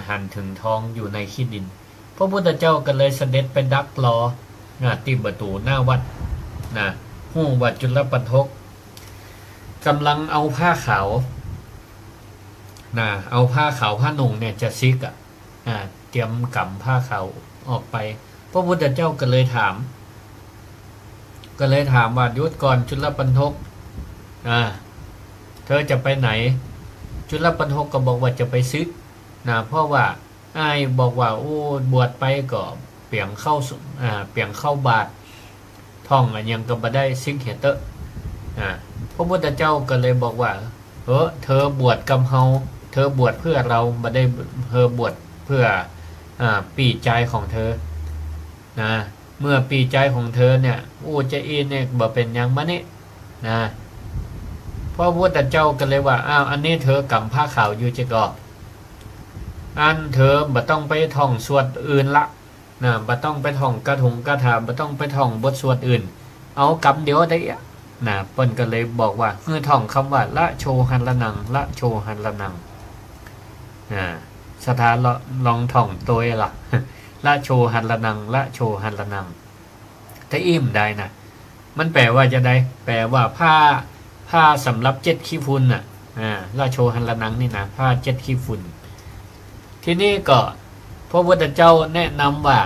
หันถึงทองอยู่ในขี้ดินพระพุทธเจ้าก็เลยเสด็จไปดักรอที่ประตูหน้าวัดหู้วัดจุลปันทกกำลังเอาผ้าขาวเอาผ้าขาวผ้าหนุ่งเนี่ยจะซิกเตรียมกำผ้าขาวออกไปพระพุทธเจ้าก็เลยถามว่ายุทธก่อนจุลปันทกเธอจะไปไหนจุลปันทกก็บอกว่าจะไปซึกเพราะว่าอ้ายบอกว่าโอ้บวชไปก็เปลี่ยงเข้าบาทท่องยังก็บ่ได้ซึกเหตุพระพุทธเจ้าก็เลยบอกว่าเธอบวชกับเฮาเธอบวชเพื่อเราบ่ได้เธอบวชเพื่อปีใจของเธอเมื่อปีใจของเธอเนี่ยโอ้จะอีเนี่ยบ่เป็นยังมะนี่พระพุทธเจ้าก็เลยว่าอันนี้เธอกำผ้าขาวอยู่จะก็เธอบ่ต้องไปท่องสวดอื่นละบ่ต้องไปท่องกระถงกระถาบ่ต้องไปท่องบทสวดอื่นเอากำเดียวได้เปิ้นก็เลยบอกว่าคือท่องคำว่าละโชหันละนังละโชหันละนังสถานลองท่องตัวล่ะ ละโชหันละนังละโชหันละนังถ้าอิ่มได้นะมันแปลว่าจะได้แปลว่าผ้าสำหรับเจ็ดขี้ฝุ่นละโชหันละนังนี่นะผ้าเจ็ดขี้ฝุ่นที่นี่ก็พระพุทธเจ้าแนะนำว่า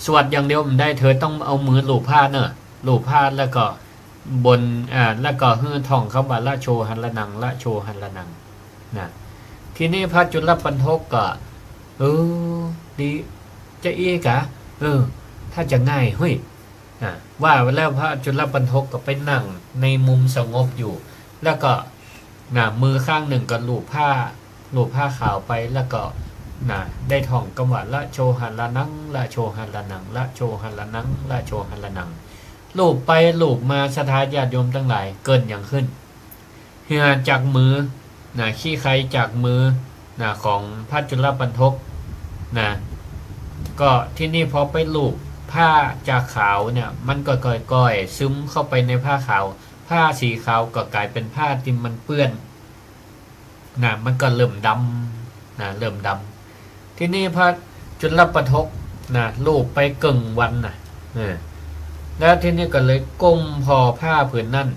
สวดอย่างเดียวมันได้เธอต้องเอามือลูบผ้าเนอะลูบผ้าแล้วก็บนแล้วก็ฮื้อท่องคำว่าละโชหันละนังละโชหันละนังที่นี่พระจุลปันทกก็ดีจะอีกะถ้าจะง่ายเฮ้ยว่าแล้วพระจุลปันทกก็ไปนั่งในมุมสงบอยู่แล้วก็มือข้างหนึ่งก็ลูบผ้าขาวไปแล้วก็ได้ท่องคำว่าละโชหันละนังละโชหันละนังละโชหันละนังละโชหันละนังลูบไปลูบมาศรัทธาญาติโยมทั้งหลายเกินอย่างขึ้นเหือจากมือขี้ใครจากมือของพระจุลปันทกก็ที่นี่พอไปลูบผ้าจากขาวเนี่ยมันก็ก่อยซึมเข้าไปในผ้าขาวผ้าสีขาวก็กลายเป็นผ้าที่มันเปื้อนมันก็เริ่มดำเริ่มดำที่นี่พระจุลปันทกลูบไปกึ่งวันแล้วที่นี่ก็เลยก้มพอผ้าผืนนั่น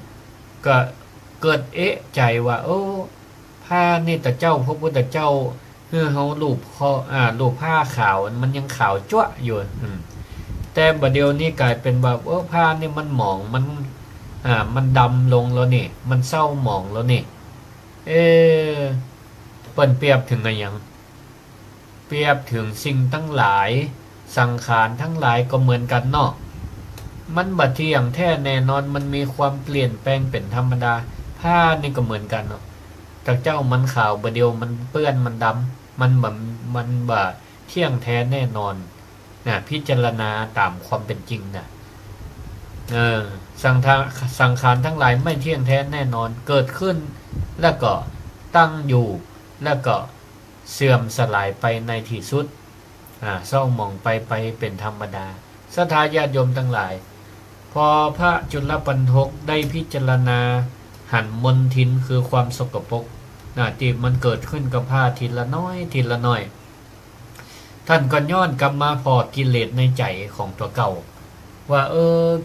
ก็เกิดเอะใจว่าผ้านี่แต่เจ้าพระพุทธเจ้าเขาลูบผ้าขาวมันยังขาวจ้วะอยู่แต่บัดเดียวนี้กลายเป็นแบบผ้านี่มันหมองมันดำลงแล้วนี่มันเศร้าหมองแล้วนี่เปิ้นเปรียบถึงอะไรอย่างเปรียบถึงสิ่งทั้งหลาย สังขารทั้งหลายก็เหมือนกันเนาะมันบ่เที่ยงแท้แน่นอนมันมีความเปลี่ยนแปลงเป็นธรรมดาผ้านี่ก็เหมือนกันเนาะจากเจ้ามันขาวบ่เดียวมันเปื้อนมันดำมันบ่เที่ยงแท้แน่นอนนะพิจารณาตามความเป็นจริงนะสังขารทั้งหลายไม่เที่ยงแท้แน่นอนเกิดขึ้นแล้วก็ตั้งอยู่แล้วก็เสื่อมสลายไปในที่สุดเศร้าหมองไปเป็นธรรมดาศรัทธาญาติโยมทั้งหลายพอพระจุลปันทกได้พิจารณาหันมนทินคือความสกปรกที่มันเกิดขึ้นกับผ้าทีละน้อยทีละน้อยท่านก็ย้อนกลับมาพอกิเลสในใจของตัวเก่าว่า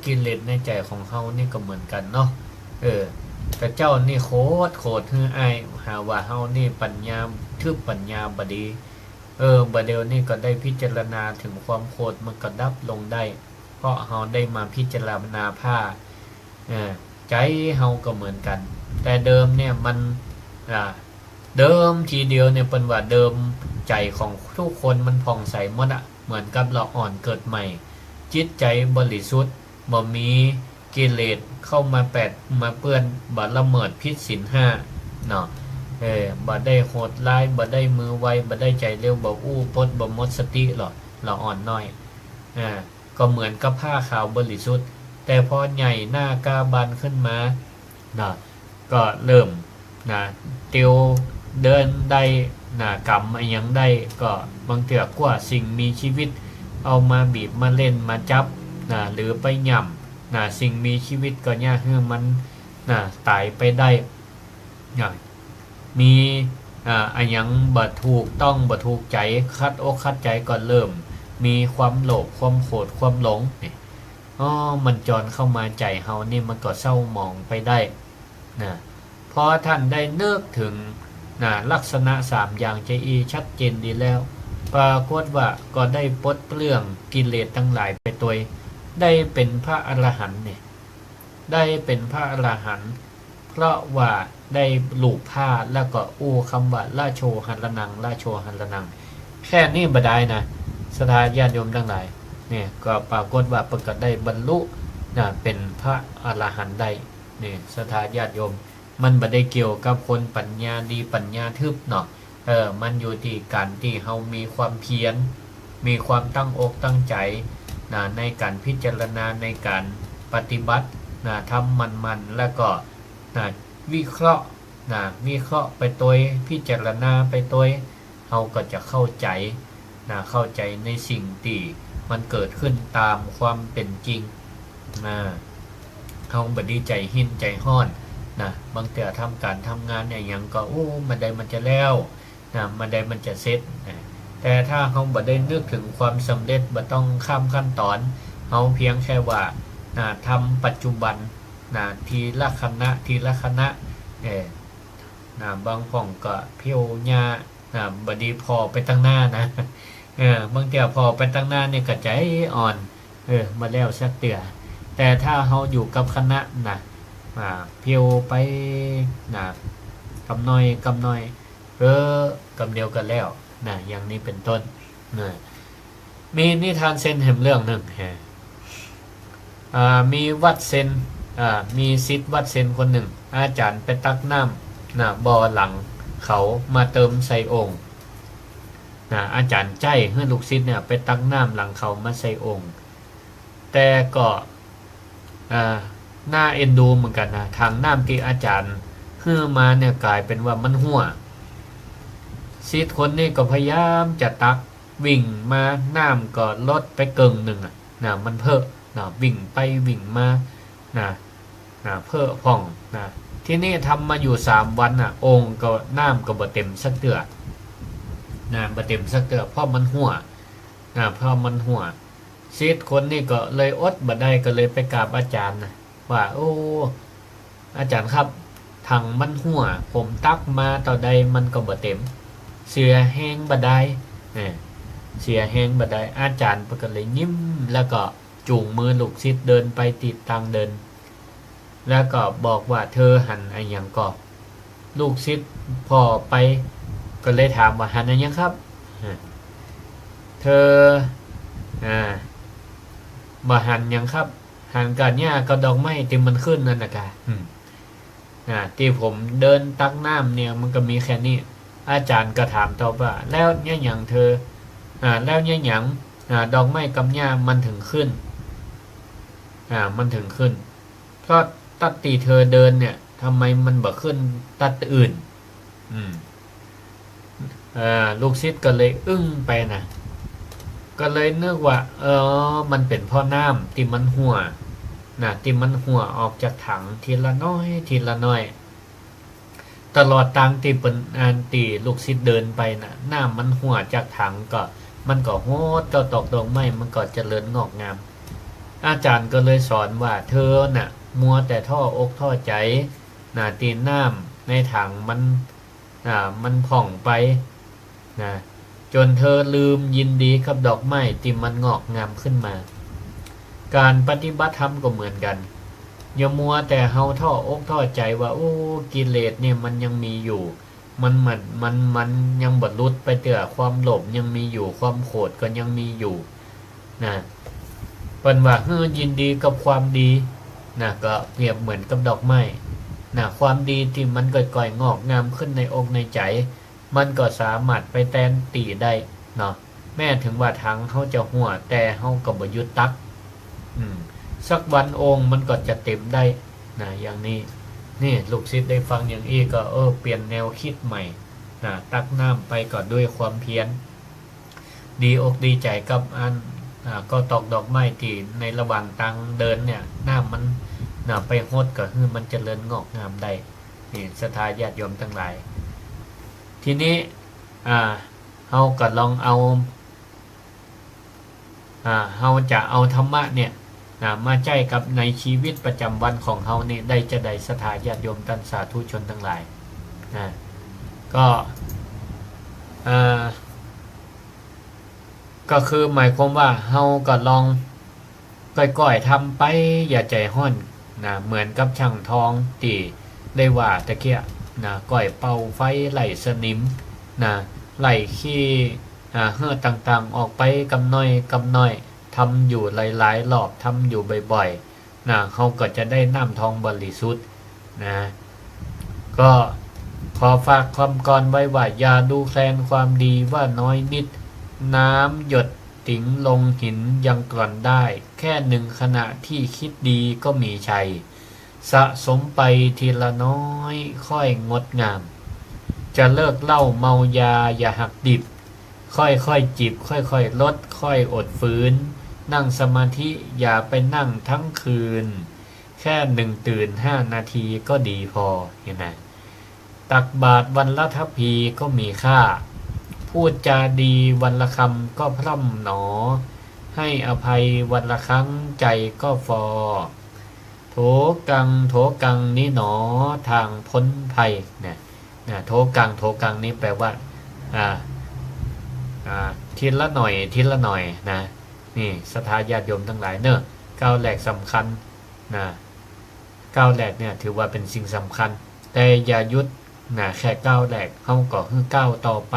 กิเลสในใจของเขานี่ก็เหมือนกันเนาะแต่เจ้านี่โคตรฮืออ้ายหาว่าเฮานี่ปัญญาทึบปัญญาบดีบัดเดี๋ยวนี้ก็ได้พิจารณาถึงความโคตรมันก็ดับลงได้เพราะเฮาได้มาพิจารณาผ้าใจเฮาก็เหมือนกันแต่เดิมเนี่ยมันเดิมทีเดียวเนี่ยเป็นว่าเดิมใจของทุกคนมันผ่องใสหมดเหมือนกับเราอ่อนเกิดใหม่จิตใจบริสุทธิ์บ่มีกิเลสเข้ามามาเปื้อนบ่ละเมิดผิดศีล5เนาะบ่ได้โหดร้ายบ่ได้มือไวบ่ได้ใจเร็วบ่อู้ปดบ่หมดสติหรอกเราอ่อนน้อยก็เหมือนกับผ้าขาวบริสุทธิ์แต่พอใหญ่หน้ากาบานขึ้นมาก็เริ่มเตียวเดินได้กำอะไรยังได้ก็บางเถื่อกว่าสิ่งมีชีวิตเอามาบีบมาเล่นมาจับหรือไปย่ำสิ่งมีชีวิตก็ยากให้มันตายไปได้มีอะไรยังบ่ถูกต้องบ่ถูกใจคัดอกคัดใจก็เริ่มมีความโลภความโกรธความหลงนี่มันจรเข้ามาใจเฮานี่มันก็เศร้าหมองไปได้พอท่านได้นึกถึงลักษณะ3อย่างใจชัดเจนดีแล้วปรากฏว่าก็ได้ปลดเปลื้องกิเลสทั้งหลายไปตัวได้เป็นพระอรหันต์เนี่ยได้เป็นพระอรหันต์เพราะว่าได้หลูกผ้าแล้วก็อู้คำว่าละโชหันละนังละโชหันละนังแค่นี้บ่ได้นะศรัทธาญาติโยมทั้งหลายเนี่ยก็ปรากฏว่าประกาศได้บรรลุเป็นพระอรหันต์ได้เนี่ยศรัทธาญาติโยมมันบ่ได้เกี่ยวกับคนปัญญาดีปัญญาทึบเนาะมันอยู่ที่การที่เฮามีความเพียรมีความตั้งอกตั้งใจในการพิจารณาในการปฏิบัติทำมันแล้วก็วิเคราะห์ไปตัวพิจารณาไปตัวเฮาก็จะเข้าใจในสิ่งที่มันเกิดขึ้นตามความเป็นจริงเฮาบ่ได้ใจหินใจห้อนบางแต่ทำการทำงานเนี่ยยังก็มันได้มันจะแล้วมันได้มันจะเสร็จแต่ถ้าเขาบ่ได้นึกถึงความสำเร็จบ่ต้องข้ามขั้นตอนเขาเพียงแค่ว่าทำปัจจุบันทีละคณะบางพ่องก็เพียวญาบ่ดีพอไปตั้งหน้านะบางแต่พอไปตั้งหน้าเนี่ยก็ใจอ่อนมาแล้วสักเตือแต่ถ้าเขาอยู่กับคณะเพียวไปกำน้อยกำเดียวกันแล้วอย่างนี้เป็นต้นมีนิทานเซนแห่งเรื่องหนึ่งมีวัดเซนมีศิษย์วัดเซนคนหนึ่งอาจารย์ไปตักน้ำบ่อหลังเขามาเติมใส่โอ่งอาจารย์ใจให้ลูกศิษย์เนี่ยไปตักน้ำหลังเขามาใส่โอ่งแต่ก็น่าเอ็นดูเหมือนกันทางน้ำที่อาจารย์ให้มาเนี่ยกลายเป็นว่ามันหัวศิษย์คนนี้ก็พยายามจะตักวิ่งมาน้ำก็ลดไปเกิงหนึ่งมันเพิ่มวิ่งไปวิ่งมาเพิ่มผ่องที่นี่ทำมาอยู่3 วันองค์ก็น้ำก็บ่เต็มสักเตือบ่เต็มสักเตือเพราะมันหัวศิษย์คนนี้ก็เลยอดบ่ได้ก็เลยไปกราบอาจารย์ว่าอาจารย์ครับถังมันหัวผมตักมาต่อใดมันก็บ่เต็มเสือแห้งบ่ได้อาจารย์ก็เลยยิ้มแล้วก็จูงมือลูกศิษย์เดินไปติดทางเดินแล้วก็บอกว่าเธอหันอะไรอย่างก็ลูกศิษย์พอไปก็เลยถามว่าหันอะไรอย่างครับเธอ บ่หันยังครับหันกันหญ้ากับดอกไม้ที่มันขึ้นนั่นนะกะที่ผมเดินตักน้ำเนี่ยมันก็มีแค่นี้อาจารย์ก็ถามต่อว่าแล้วเนี่ยอย่างเธอแล้วเนี่ยอย่างดอกไม้กับหญ้ามันถึงขึ้นมันถึงขึ้นเพราะตัดตีเธอเดินเนี่ยทำไมมันบ่ขึ้นตัดอื่นลูกศิษย์ก็เลยอึ้งไปนะก็เลยนึกว่ามันเป็นพ่อน้ำที่มันหัวที่มันหัวออกจากถังทีละน้อยทีละน้อยตลอดทางที่เป็นตีลูกศิษย์เดินไปนะน้ำมันหัวจากถังก็มันก็โหดเจ้าตอกดอกไม้มันก็เจริญงอกงามอาจารย์ก็เลยสอนว่าเธอน่ะมัวแต่ท่ออกท่อใจตีน้ำในถังมันผ่องไปจนเธอลืมยินดีกับดอกไม้ที่มันงอกงามขึ้นมาการปฏิบัติธรรมก็เหมือนกันอย่ามัวแต่เฮาท่ออกท่อใจว่าโอ้กิเลสเนี่ยมันยังมีอยู่มันยังบรรลุไปเตื้อความโลภยังมีอยู่ความโกรธก็ยังมีอยู่เปิ้นว่ายินดีกับความดีก็เปรียบเหมือนกับดอกไม้ความดีที่มันก่อยๆงอกงามขึ้นในอกในใจมันก็สามารถไปแทนตีได้เนาะแม้ถึงว่าทางเขาจะหัวแต่เขาก็บ่ยุดตักสักวันองค์มันก็จะเต็มได้อย่างนี้นี่ลูกศิษย์ได้ฟังอย่างนี้ก็เปลี่ยนแนวคิดใหม่ตักน้ำไปก็ด้วยความเพียรดีอกดีใจกับก็ตอกดอกไม้ที่ในระหว่างทางเดินเนี่ยน้ำมันไปโฮดก็คือมันเจริญงอกงามได้นี่ศรัทธาญาติโยมทั้งหลายทีนี้เฮาก็ลองเอาเฮาจะเอาธรรมะเนี่ยมาใจกับในชีวิตประจำวันของเฮานี่ได้จะได้ศรัทธาญาติโยมท่านสาธุชนทั้งหลายก็คือหมายความว่าเฮาก็ลองก่อยๆทำไปอย่าใจห้อนเหมือนกับช่างทองตีได้ว่าตะเกียก่อยเป่าไฟไหลสนิมไหลขี้เหื่อต่างๆออกไปกำน้อยทำอยู่หลายๆรอบทำอยู่บ่อยๆเขาก็จะได้น้ำทองบริสุทธิ์ก็ขอฝากความก่อนไว้ว่าอย่าดูแคลนความดีว่าน้อยนิดน้ำหยดติ๋งลงหินยังกร่อนได้แค่หนึ่งขณะที่คิดดีก็มีชัยสะสมไปทีละน้อยค่อยงดงามจะเลิกเหล้าเมายาอย่าหักดิบค่อยจิบค่อยลดค่อยอดฟื้นนั่งสมาธิอย่าไปนั่งทั้งคืนแค่ตื่น5 นาทีก็ดีพอเห็นไหมตักบาตรวันละทัพพีก็มีค่าพูดจาดีวันละคำก็พร่ำหนอให้อภัยวันละครั้งใจก็ฟอโถกังนี่หนอทางพ้นภัยโถกังนี่แปลว่าทีละหน่อยนี่ศรัทธาญาติโยมทั้งหลายก้าวแรกสำคัญก้าวแรกเนี่ยถือว่าเป็นสิ่งสำคัญแต่อย่ายุดแค่ก้าวแรกเขาก็คือก้าวต่อไป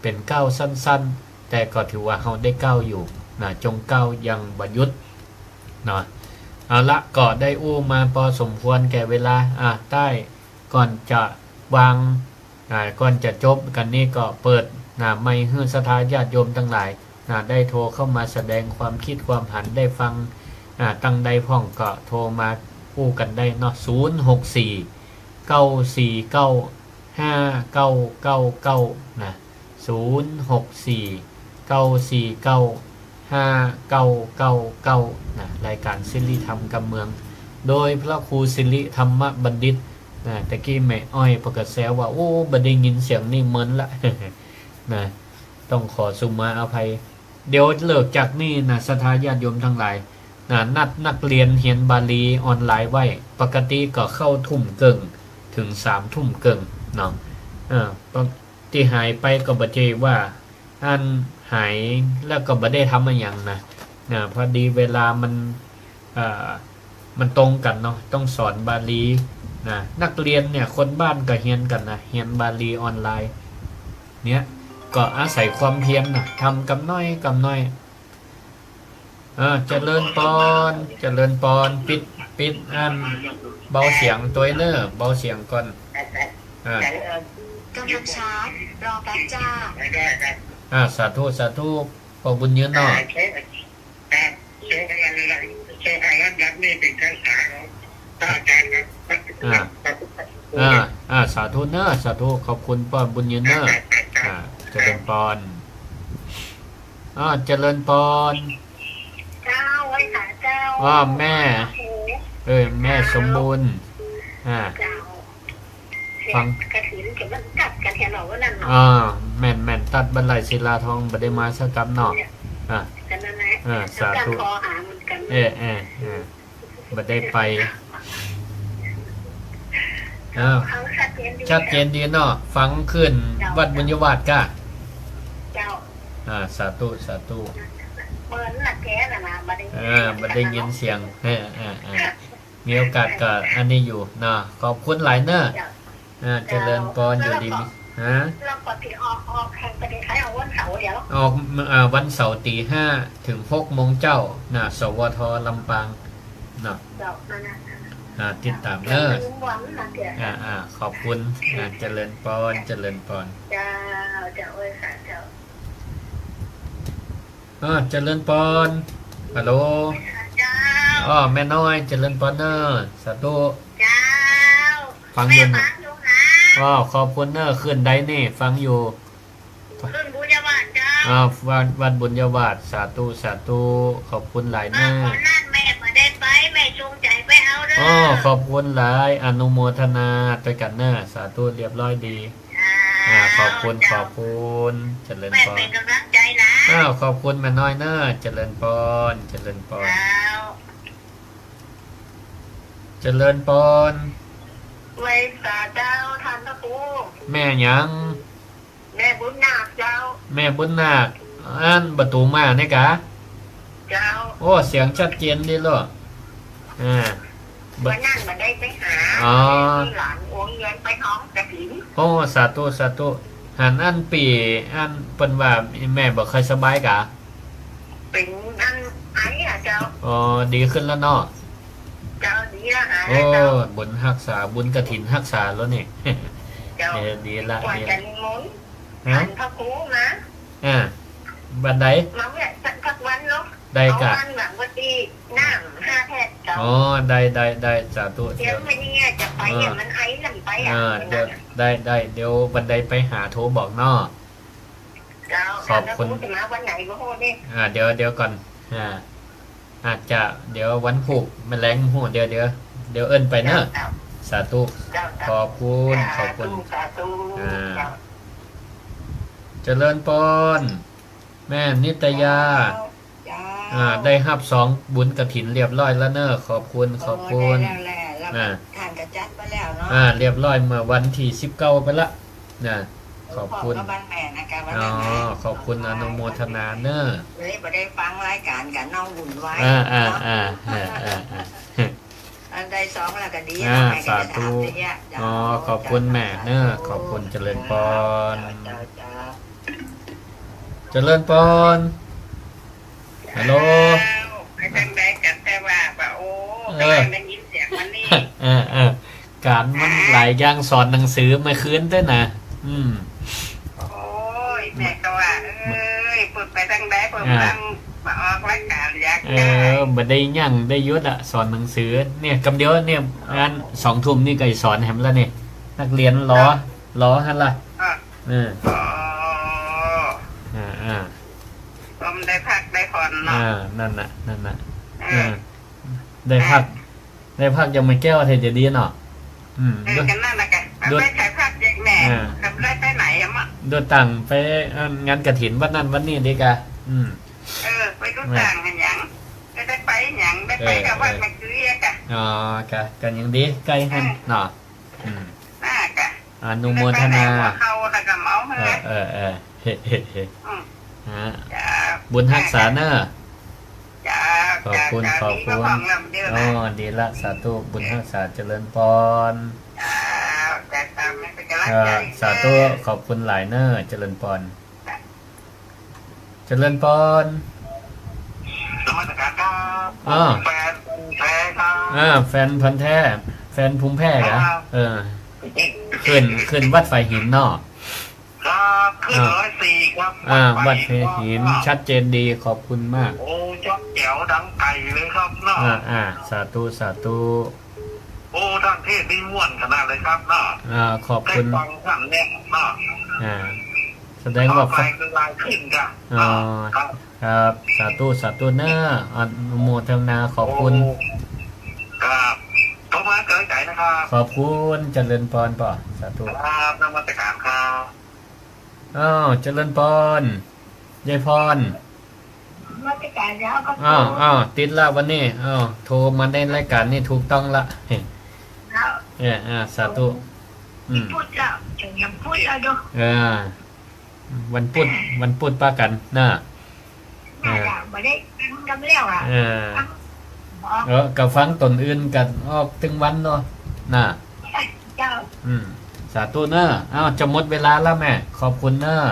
เป็นก้าวสั้นๆแต่ก็ถือว่าเขาได้ก้าวอยู่จงก้าวยังบ่หยุดเอาละก็ได้อู้มาพอสมควรแก่เวลาใต้ก่อนจะวางก่อนจะจบกันนี่ก็เปิดไม่ให้ศรัทธาญาติโยมทั้งหลายได้โทรเข้ามาแสดงความคิดความหันได้ฟังตั้งใดพ่องก็โทรมาอู้กันได้เนาะ064-949-5999นะ064-949-5999รายการศิริธรรมกำเมืองโดยพระครูศิริธรรมบัณฑิตตะกี้แม่อ้อยประกาศแซวว่าโอ้บ่ได้ยินเสียงนี่เหมือนละ ต้องขอสุมาอภัยเดี๋ยวเลิกจากนี่ศรัทธาญาติโยมทั้งหลายนัดนักเรียนเรียนบาลีออนไลน์ไว้ปกติก็เข้าทุ่มเกิงถึง3 ทุ่มเกิงเนาะที่หายไปก็บ่เจว่าอันหายแล้วก็บ่ได้ทำอะไรอย่างพอดีเวลามันตรงกันเนาะต้องสอนบาลีนักเรียนเนี่ยคนบ้านก็เรียนกันเรียนบาลีออนไลน์เนี่ยก็อาศัยความเพียรทำกำน้อย เจริญปอนเจริญปอนปิดอันเบาเสียงตัวเนอร์เบาเสียงก่อนอ่าก ำลังชาร์จรอแป๊บจ้าสาธุขอบุญเยอะเนาะสาธุเนอะสาธุขอบคุณปอนบุญเยอะเนอะเจริญปอนเจริญปอนเจ้าไว้ขาเจ้าแม่แม่สมบูรณ์ฟังกระถิ่นเก็บมันกัดกันแทนเราว่านั่นเนาะแม่นตัดบรรลัยศิลาทองบ่ได้มาสักกำเนาะกันนั่นแหละสาธุคอหาเหมือนกันบ่ได้ไปชัดเจนดีเนาะฟังขึ้นวัดบุญยวาสกะเจ้าสาธุเปิดหลักแท้น่ะนะบ่ได้ยินเสียงมีโอกาสก็อันนี้อยู่เนาะขอบคุณหลายเนอะเจริญปอนอยู่ดีเราปฏิออกแห่งประเทศไทยเอาวันเสาร์เดี๋ยวออกวันเสาร์ตี 5ถึง 6 โมงเจ้าสวทลำปางเนาะติดตามเนอะขอบคุณเจริญปอนเจ้าโอ้ยค่ะเจ้าเจริญปอนฮัลโหลแม่น้อยเจริญปอนเนอร์สาธุฟังอยู่นะขอบคุณเนอร์ขึ้นได้นี่ฟังอยู่ขึ้นบุญญาบาทเจ้าวัดบุญญาบาทสาธุขอบคุณหลายเนอร์แม่มาได้ไปแม่จงใจไปเอาเด้อขอบคุณหลายอนุโมทนาด้วยกันเนอร์สาธุเรียบร้อยดีขอบคุณเจริญปอนเป็นกำลังใจนะขอบคุณแม่น้อยเนอร์เจริญปอนเจริญปอนไว้สาเจ้าทันตะปูแม่ยังแม่บุญนาคเจ้าแม่บุญนาคอันประตูมาเนี่ยกะเจ้าเสียงชัดเจนดีหรอวันนั้นมาได้ไปหาหลานโอนเงินไปท้องกระถิ่นสาธุหันอันปีอันเปิ้นว่าแม่บ่ค่อยสบายกะเป็นอันไอ้เจ้าดีขึ้นแล้วเนาะเจ้าดีแล้วบุญรักษาบุญกฐินรักษาแล้วนี่เจ้าดีละดีละพระครูนะบันไดมาเนี่ยสักวันเนาะได้กะวันแบบวันที่น้ำ5 แพทย์เจ้าได้สาธุเดี๋ยวไม่เนี่ยจะไปมันไอ้ลำไปเดี๋ยวได้เดี๋ยวบันไดไปหาโทรบอกเนาะขอบคุณมาวันไหนก็โหนี่เดี๋ยวก่อนอาจจะเดี๋ยววันผูกแมลงหัวเดี๋ยวเอิ้นไปเนอะสาธุขอบคุณเจริญปอนแม่นิตยาได้รับ2บุญกฐินเรียบร้อยแล้วเนอะขอบคุณทานกระจัดไปแล้วเนาะเรียบร้อยเมื่อวันที่19ไปละขอบคุณขอบคุณอนุโมทนาเนอะเลยบ่ได้ฟังรายการกับน้องบุญไว้อันใด2แล้วก็ดีสาธุขอบคุณแม่เนอะขอบคุณเจริญปอนฮัลโหลให้ตั้งได้กันแต่ว่าได้ยินเสียงมันนี่การมันหลายอย่างสอนหนังสือมาคืนด้วยนะโอ้ยแม่ก็ว่าพูดไปตั้งได้ผมตั้งมาออกรายการอยากบ่ได้ยั่งได้ยุดสอนหนังสือเนี่ยกำเดียวเนี่ยงาน2 ทุ่มนี่ก็สอนแฮมแล้วเนี่ยนักเรียนล้อหั่นล่ะผมได้พักได้ผ่อนเนาะนั่นน่ะได้พักยังไม่แก้วเทจะดีเนาะกันนั่นน่ะกันได้ใช้พักเด็กแม่กับได้ไปไหนอ่ะมะดูต่างไปงานกฐินวันนั้นวันนี้ดีกะไปดูต่างกันยังได้ไปยังได้ไปกับวัดมะเขือกะกันยังดีใกล้ให้เนาะน่ากะอนุโมทนาเขาแล้วก็เมาเฮ้บุญรักษาเนอะขอบคุณดีละสาธุบุญรักษาเจริญปอนสาธุขอบคุณหลายเนอะเจริญปอนนมัสการ อ้อ แฟนแท้ครับ แฟนพันธุ์แท้ แฟนภูมิแพ้กะ ครับ ขึ้นวัดไฟหินเนาะ ครับขึ้น104ครับ วัดไฟหินชัดเจนดีขอบคุณมาก โอ้จ๊อกแจ๋วดังไก่เลยครับเนาะ สาธุสาธุ โอ้ท่านเทศนี่ม่วนขนาดเลยครับเนาะ ขอบ ได้ คุณ ฟังท่านเนี่ยเนาะ แสดงว่า ไฟคือลายขึ้นกัน อ๋อ ครับ ครับสาธุสาธุเนอะอนุโมทนาขอบคุณ โครับโทรมาเกิดใจนะครับ ขอบคุณเจริญพรป่ะสาธุ ครับนมัสการครับ เจริญพรยายพร มาตรการแล้วก็ ติดละวันนี้โทรมาในรายการนี่ถูกต้องละเฮ้ย แล้ว สาธุพูดแล้วถึงยังพูดแล้วดู วันพุธป้ากันน่ะ น่าจะไม่ได้กำเลี้ยวอ่ะบอก กับฟังตนอื่นกันออกถึงวันเนาะน่ะ เจ้า สาธุเนอะจะหมดเวลาแล้วแม่ ขอบคุณเนอะ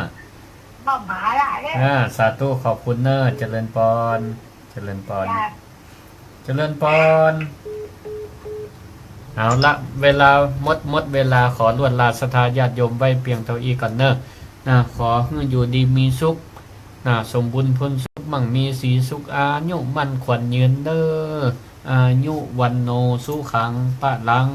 บ้าหมาละเนี่ย สาธุขอบคุณเนอะเจริญพรเจริญพร จ้า เจริญพรเอาละเวลาหมดเวลาขอลวดลาศรัทธาญาติโยมไว้เพียงเท่าอีก่อนเนอะขอให้อยู่ดีมีสุขสมบุญพ้นสุขมั่งมีสีสุขอายุมั่นขวัญยืนเด้ออายุวันโนสุขังปะลัง